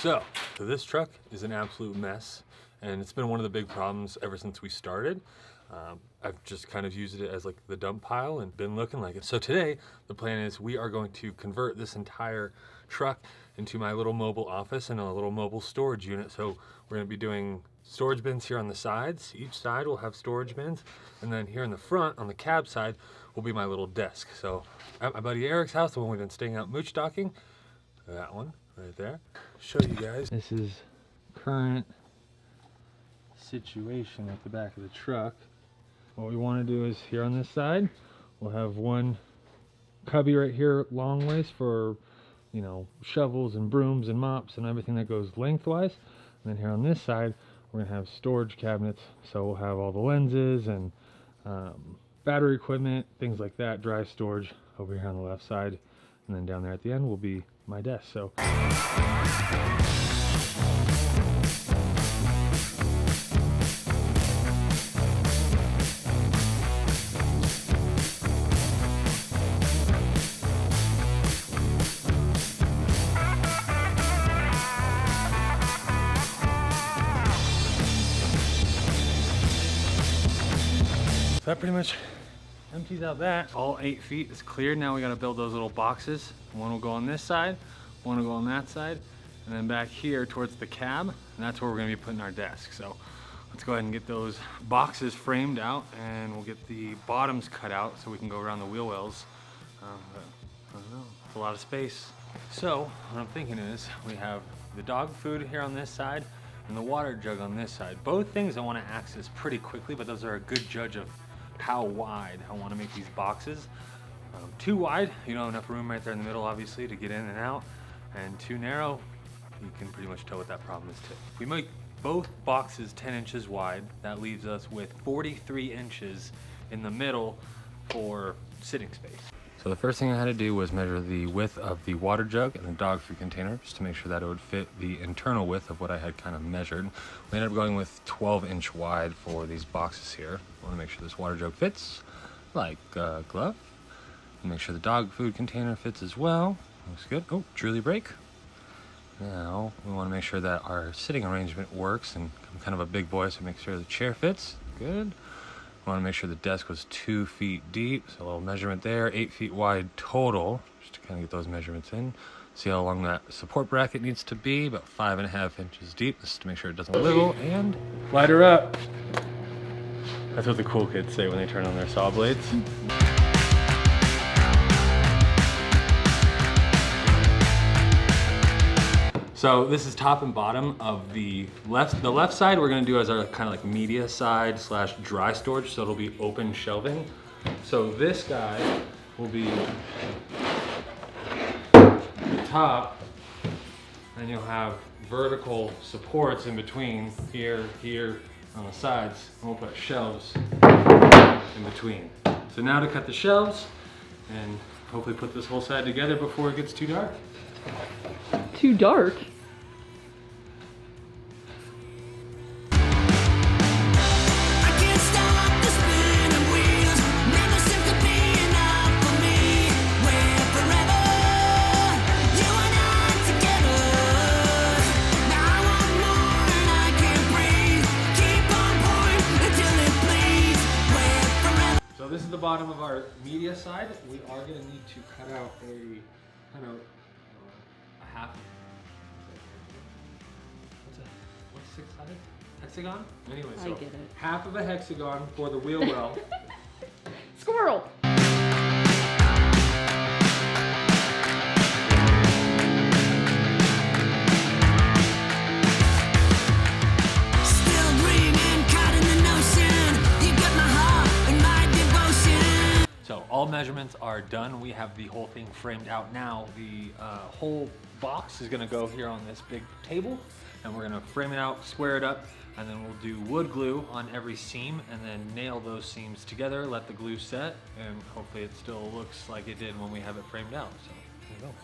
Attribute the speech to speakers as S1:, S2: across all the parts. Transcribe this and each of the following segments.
S1: So this truck is an absolute mess, and it's been one of the big problems ever since we started. I've just kind of used it as like the dump pile and been looking like it. So today, the plan is we are going to convert this entire truck into my little mobile office and a little mobile storage unit. So we're gonna be doing storage bins here on the sides. Each side will have storage bins. And then here in the front, on the cab side, will be my little desk. So at my buddy Eric's house, the one we've been staying out mooch docking, that one right there. Show you guys. This is current situation at the back of the truck. What we want to do is here on this side, we'll have one cubby right here long ways for, you know, shovels and brooms and mops and everything that goes lengthwise. And then here on this side, we're gonna have storage cabinets. So we'll have all the lenses and battery equipment, things like that, dry storage over here on the left side. And then down there at the end will be my desk. So. That pretty much empties out that. All 8 feet is cleared. Now we gotta build those little boxes. One will go on this side, one will go on that side, and then back here towards the cab, and that's where we're gonna be putting our desk. So let's go ahead and get those boxes framed out, and we'll get the bottoms cut out so we can go around the wheel wells. I don't know, it's a lot of space. So what I'm thinking is we have the dog food here on this side and the water jug on this side. Both things I wanna access pretty quickly, but those are a good judge of how wide I want to make these boxes. Too wide, you don't have enough room right there in the middle, obviously, to get in and out. And too narrow, you can pretty much tell what that problem is too. If we make both boxes 10 inches wide, that leaves us with 43 inches in the middle for sitting space. So the first thing I had to do was measure the width of the water jug and the dog food container, just to make sure that it would fit the internal width of what I had kind of measured. We ended up going with 12-inch wide for these boxes here. I want to make sure this water jug fits like a glove. And make sure the dog food container fits as well. Looks good. Oh, truly break. Now we want to make sure that our sitting arrangement works, and I'm kind of a big boy, so make sure the chair fits. Good. I want to make sure the desk was 2 feet deep, so a little measurement there, 8 feet wide total, just to kind of get those measurements in. See how long that support bracket needs to be, about 5.5 inches deep, just to make sure it doesn't wiggle, and light her up. That's what the cool kids say when they turn on their saw blades. So this is top and bottom of the left. The left side we're gonna do as our kind of like media side slash dry storage, so it'll be open shelving. So this guy will be the top, and you'll have vertical supports in between, here, on the sides, and we'll put shelves in between. So now to cut the shelves, and hopefully put this whole side together before it gets too dark.
S2: Too dark?
S1: So this is the bottom of our media side. We are going to need to cut out a kind of a half. What's 6-sided? Hexagon? Anyway, so
S2: I get it.
S1: Half of a hexagon for the wheel well.
S2: Squirrel!
S1: So all measurements are done. We have the whole thing framed out now. The whole box is gonna go here on this big table, and we're gonna frame it out, square it up, and then we'll do wood glue on every seam and then nail those seams together, let the glue set, and hopefully it still looks like it did when we have it framed out. So there you go.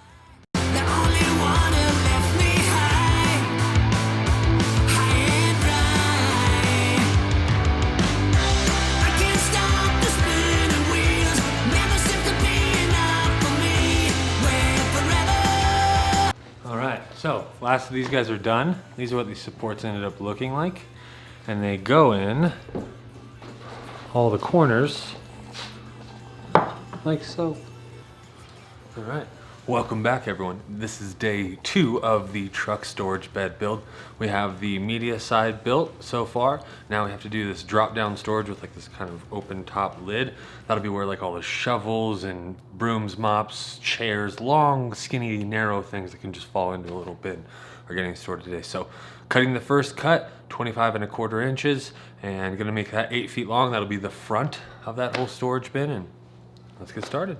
S1: So, last of these guys are done. These are what these supports ended up looking like. And they go in all the corners, like so. All right. Welcome back, everyone. This is day 2 of the truck storage bed build. We have the media side built so far. Now we have to do this drop down storage with like this kind of open top lid. That'll be where like all the shovels and brooms, mops, chairs, long, skinny, narrow things that can just fall into a little bin are getting stored today. So cutting the first cut, 25¼ inches, and gonna make that 8 feet long. That'll be the front of that whole storage bin, and let's get started.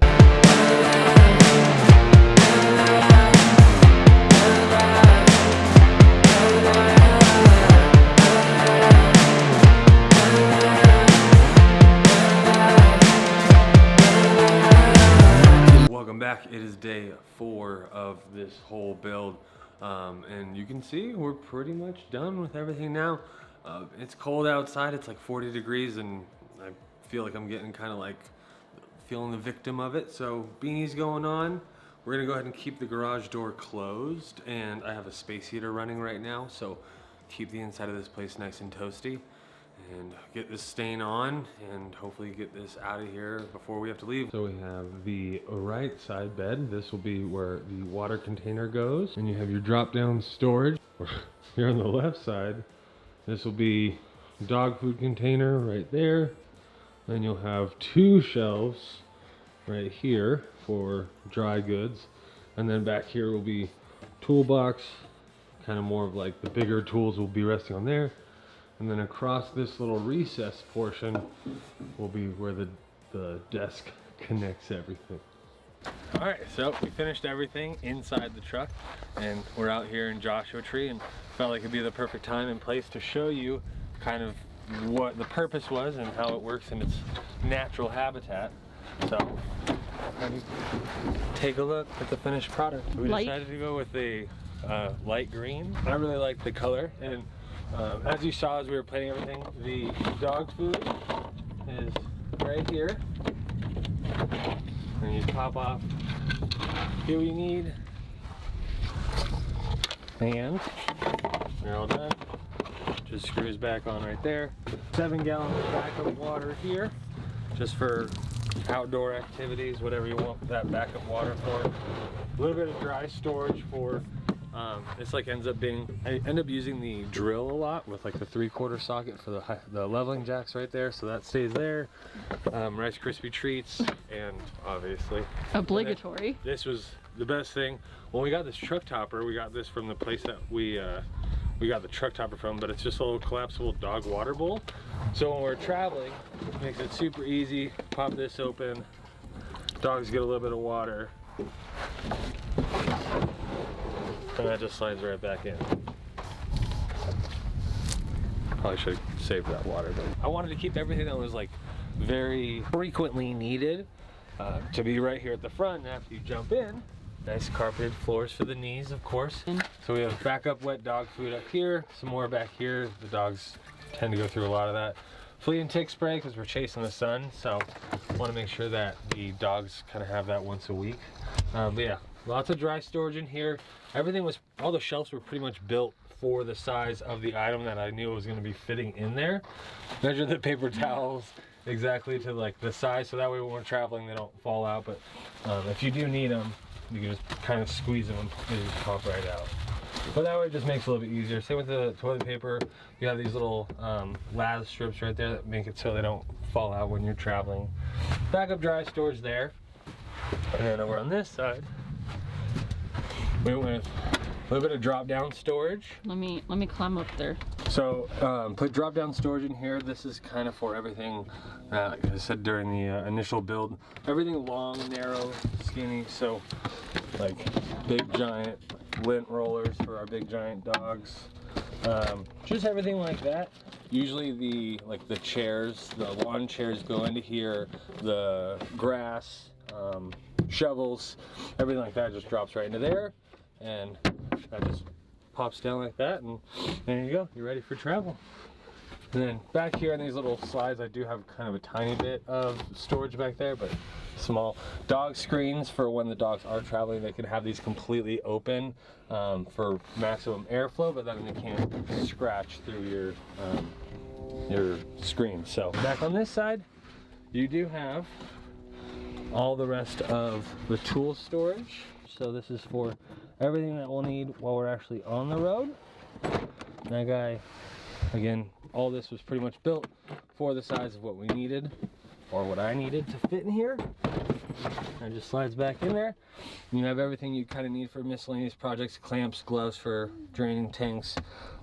S1: Welcome back. It is day 4 of this whole build, and you can see we're pretty much done with everything now. It's cold outside. It's like 40 degrees, and I feel like I'm getting kind of like feeling the victim of it. So beanies going on. We're gonna go ahead and keep the garage door closed, and I have a space heater running right now, so keep the inside of this place nice and toasty, and get this stain on, and hopefully get this out of here before we have to leave. So we have the right side bed. This will be where the water container goes, and you have your drop down storage. Here on the left side, this will be dog food container right there. Then you'll have 2 shelves right here for dry goods, and then back here will be toolbox, kind of more of like the bigger tools will be resting on there, and then across this little recess portion will be where the desk connects everything. All right, so we finished everything inside the truck, and we're out here in Joshua Tree, and felt like it'd be the perfect time and place to show you kind of what the purpose was and how it works in its natural habitat. So take a look at the finished product. We decided to go with a light green. I really like the color, and as you saw as we were plating everything, the dog food is right here, and you pop off here what you need, and you're all done. Just screws back on right there. 7 gallons of backup water here, just for outdoor activities, whatever you want that backup water for. A little bit of dry storage for, it's like ends up being, I end up using the drill a lot with like the 3/4 socket for the leveling jacks right there, so that stays there. Rice Krispie treats, and obviously
S2: Obligatory.
S1: this was the best thing. When we got this truck topper, we got this from the place that we got the truck topper from, but it's just a little collapsible dog water bowl. So when we're traveling, it makes it super easy. Pop this open, dogs get a little bit of water, and that just slides right back in. Probably should have saved that water, but I wanted to keep everything that was like very frequently needed to be right here at the front. And after you jump in, nice carpeted floors for the knees, of course. So we have backup wet dog food up here, some more back here. The dogs tend to go through a lot of that. Flea and tick spray, because we're chasing the sun, so want to make sure that the dogs kind of have that once a week. But yeah, lots of dry storage in here. Everything was, all the shelves were pretty much built for the size of the item that I knew was going to be fitting in there. Measured the paper towels exactly to like the size, so that way when we're traveling they don't fall out. But if you do need them, you can just kind of squeeze them and they just pop right out. But that way it just makes it a little bit easier. Same with the toilet paper. You have these little laz strips right there that make it so they don't fall out when you're traveling. Backup dry storage there. And then over on this side, we went with a little bit of drop down storage.
S2: Let me climb up there.
S1: So put drop down storage in here. This is kind of for everything, like I said during the initial build, everything long, narrow, skinny. So like big giant lint rollers for our big giant dogs. Just everything like that. Usually the chairs, the lawn chairs go into here. The grass, shovels, everything like that just drops right into there, and that just pops down like that, and there you go. You're ready for travel. And then back here on these little slides, I do have kind of a tiny bit of storage back there, but small. Dog screens for when the dogs are traveling, they can have these completely open for maximum airflow, but then they can't scratch through your screen. So back on this side, you do have all the rest of the tool storage. So this is for everything that we'll need while we're actually on the road. That guy, again, all this was pretty much built for the size of what we needed, or what I needed to fit in here. And it just slides back in there. And you have everything you kind of need for miscellaneous projects: clamps, gloves for draining tanks,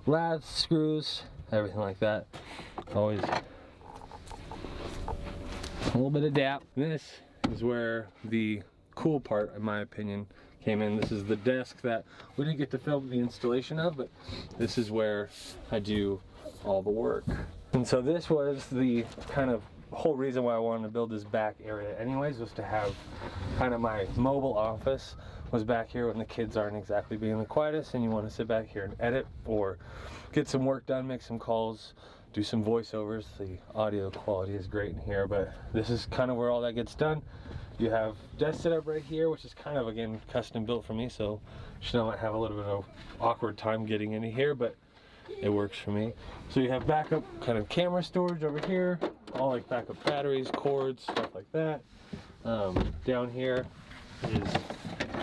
S1: laths, screws, everything like that. Always a little bit of DAP. This is where the cool part, in my opinion, came in. This is the desk that we didn't get to film the installation of, but this is where I do all the work. And so this was the kind of whole reason why I wanted to build this back area anyways, was to have kind of my mobile office was back here when the kids aren't exactly being the quietest and you want to sit back here and edit or get some work done, make some calls, do some voiceovers. The audio quality is great in here, but this is kind of where all that gets done. You have desk set up right here, which is kind of, again, custom built for me, so Chanel might have a little bit of awkward time getting into here, but it works for me. So you have backup kind of camera storage over here, all like backup batteries, cords, stuff like that. Down here is,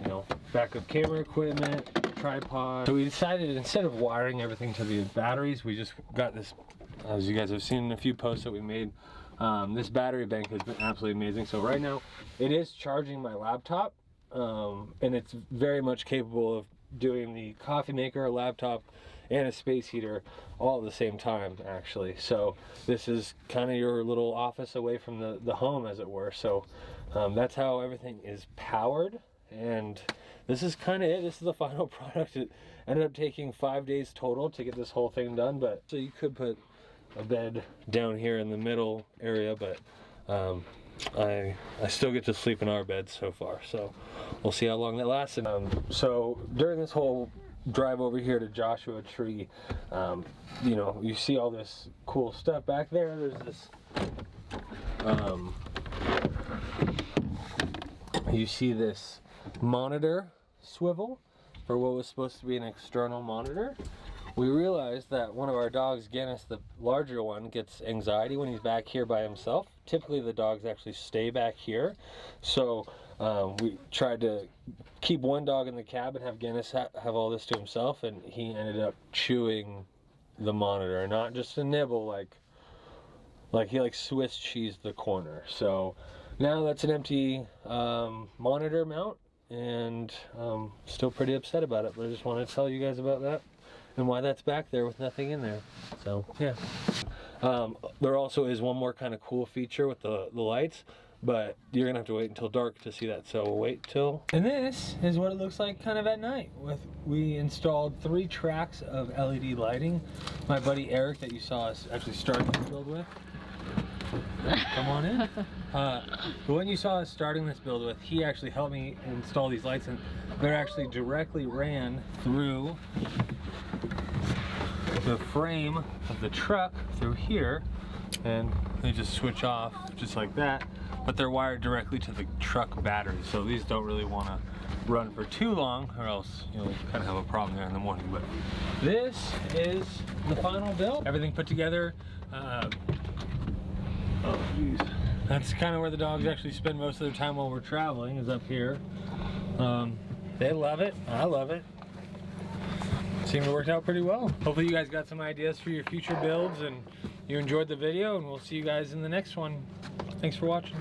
S1: you know, backup camera equipment, tripod. So we decided, instead of wiring everything to the batteries, we just got this, as you guys have seen in a few posts that we made, this battery bank has been absolutely amazing. So right now it is charging my laptop, and it's very much capable of doing the coffee maker, a laptop, and a space heater all at the same time, actually. So this is kind of your little office away from the home, as it were. So that's how everything is powered, and this is kind of it. This is the final product. It ended up taking 5 days total to get this whole thing done, but so you could put a bed down here in the middle area, but I still get to sleep in our bed so far, so we'll see how long that lasts. So during this whole drive over here to Joshua Tree, you know, you see all this cool stuff back there. There's this you see this monitor swivel for what was supposed to be an external monitor. We realized that one of our dogs, Guinness, the larger one, gets anxiety when he's back here by himself. Typically the dogs actually stay back here. So we tried to keep one dog in the cab and have Guinness have all this to himself, and he ended up chewing the monitor, not just a nibble, like he Swiss cheesed the corner. So now that's an empty monitor mount, and still pretty upset about it, but I just wanted to tell you guys about that and why that's back there with nothing in there. So yeah. There also is one more kind of cool feature with the lights, but you're gonna have to wait until dark to see that, so we'll wait till. And this is what it looks like kind of at night. We installed 3 tracks of LED lighting. My buddy Eric, that you saw us actually starting to build with, come on in. The one you saw us starting this build with, he actually helped me install these lights, and they're actually directly ran through the frame of the truck through here, and they just switch off just like that, but they're wired directly to the truck battery, so these don't really want to run for too long, or else, you know, you kind of have a problem there in the morning. But this is the final build, everything put together. Oh geez, that's kind of where the dogs actually spend most of their time while we're traveling, is up here. They love it, I love it. Seemed to work out pretty well. Hopefully you guys got some ideas for your future builds and you enjoyed the video, and we'll see you guys in the next one. Thanks for watching.